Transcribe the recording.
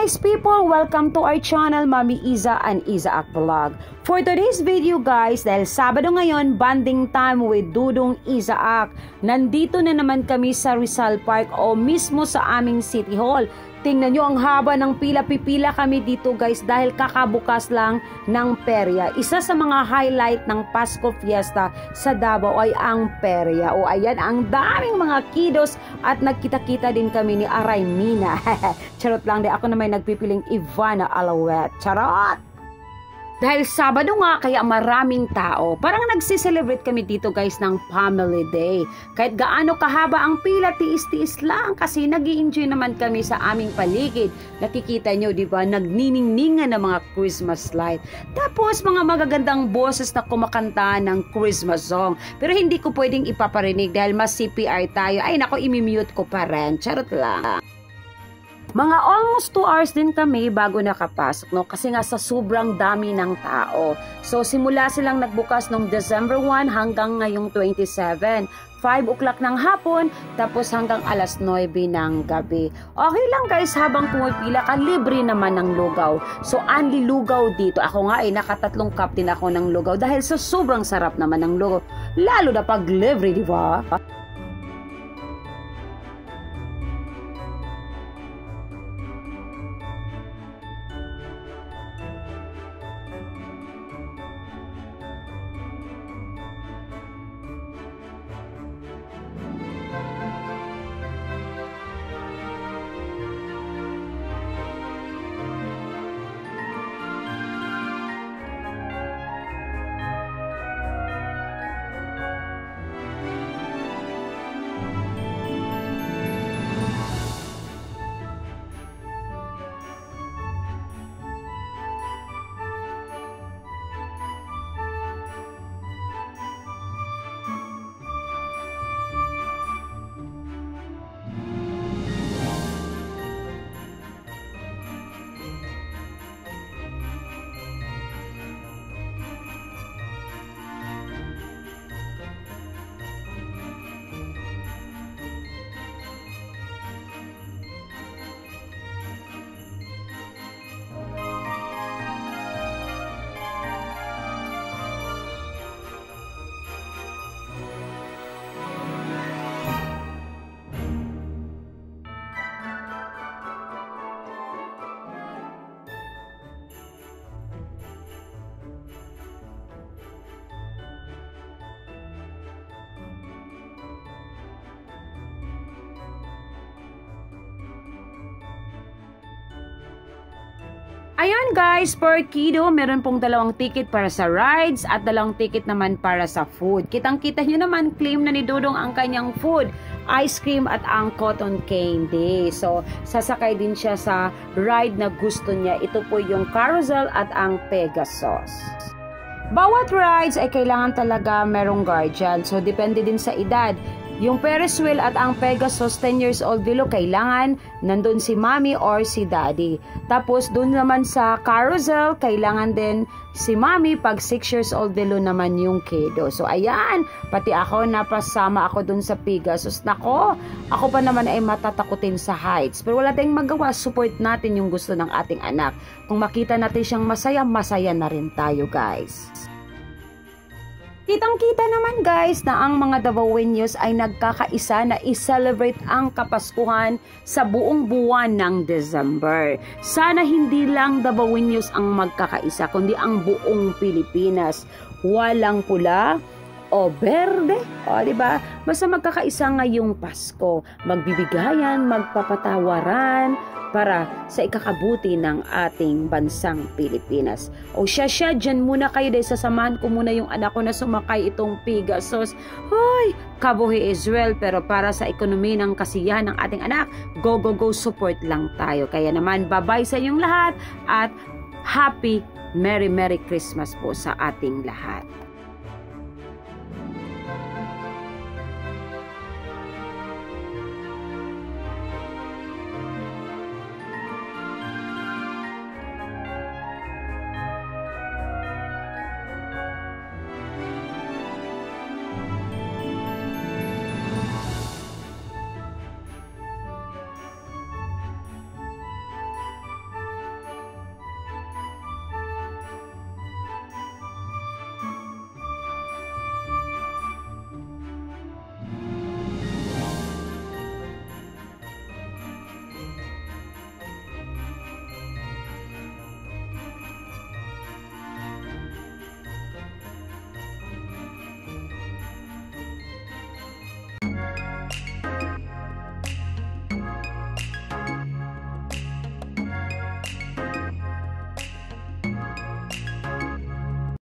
nice people! Welcome to our channel, Mami Iza and Izaak Vlog. For today's video guys, dahil Sabado ngayon, bonding time with Dudong Izaak. Nandito na naman kami sa Rizal Park o mismo sa aming City Hall. Tingnan nyo ang haba ng pila-pipila kami dito guys dahil kakabukas lang ng perya. Isa sa mga highlight ng Pasko Fiesta sa Davao ay ang perya. O ayan, ang daming mga kiddos at nagkita-kita din kami ni Aray Mina. Charot lang, di ako na may nagpipiling Ivana Alawet. Charot! Dahil Sabado nga, kaya maraming tao. Parang nagsiselebrate kami dito guys ng Family Day. Kahit gaano kahaba ang pila, tiis-tiis lang kasi nag-i-enjoy naman kami sa aming paligid. Nakikita nyo, di ba? Nagniningningan ng mga Christmas light. Tapos mga magagandang boses na kumakanta ng Christmas song. Pero hindi ko pwedeng ipaparinig dahil mas CPR tayo. Ay nako, imimute ko pa rin. Charot lang. Mga almost 2 hours din kami bago nakapasok, no? Kasi nga sa sobrang dami ng tao. So, simula silang nagbukas noong December 1 hanggang ngayong 27. 5 o'clock ng hapon, tapos hanggang alas 9 ng gabi. Okay lang guys, habang pumipila ka, libre naman ng lugaw. So, only lugaw dito. Ako nga nakatatlong cup din ako ng lugaw dahil sa sobrang sarap naman ng lugaw. Lalo na pag libre, di ba? Ayan guys, per kiddo, meron pong 2 ticket para sa rides at 2 ticket naman para sa food. Kitang-kita nyo naman, claim na ni Dudong ang kanyang food, ice cream at ang cotton candy. So, sasakay din siya sa ride na gusto niya. Ito po yung carousel at ang Pegasus. Bawat rides ay kailangan talaga merong guardian. So, depende din sa edad. Yung Ferris wheel at ang Pegasus 10 years old below, kailangan nandun si mommy or si daddy. Tapos dun naman sa carousel, kailangan din si mommy pag 6 years old below naman yung kiddo. So ayan, pati ako napasama ako dun sa Pegasus. Nako, ako pa naman ay matatakutin sa heights. Pero wala tayong magawa, support natin yung gusto ng ating anak. Kung makita natin siyang masaya, masaya na rin tayo guys. Kitang-kita naman guys na ang mga Davaoenos ay nagkakaisa na i-celebrate ang Kapaskuhan sa buong buwan ng December. Sana hindi lang Davaoenos ang magkakaisa, kundi ang buong Pilipinas. Walang pula o berde, o diba? Basta magkakaisa ngayong Pasko. Magbibigayan, magpapatawaran, para sa ikakabuti ng ating bansang Pilipinas. O siya, dyan muna kayo dahil sasamahan ko muna yung anak ko na sumakay itong Pegasus. Hoy, kabuhi Israel, pero para sa ekonomi ng kasiyahan ng ating anak, go, support lang tayo. Kaya naman, bye-bye sa inyong lahat at Happy Merry Christmas po sa ating lahat.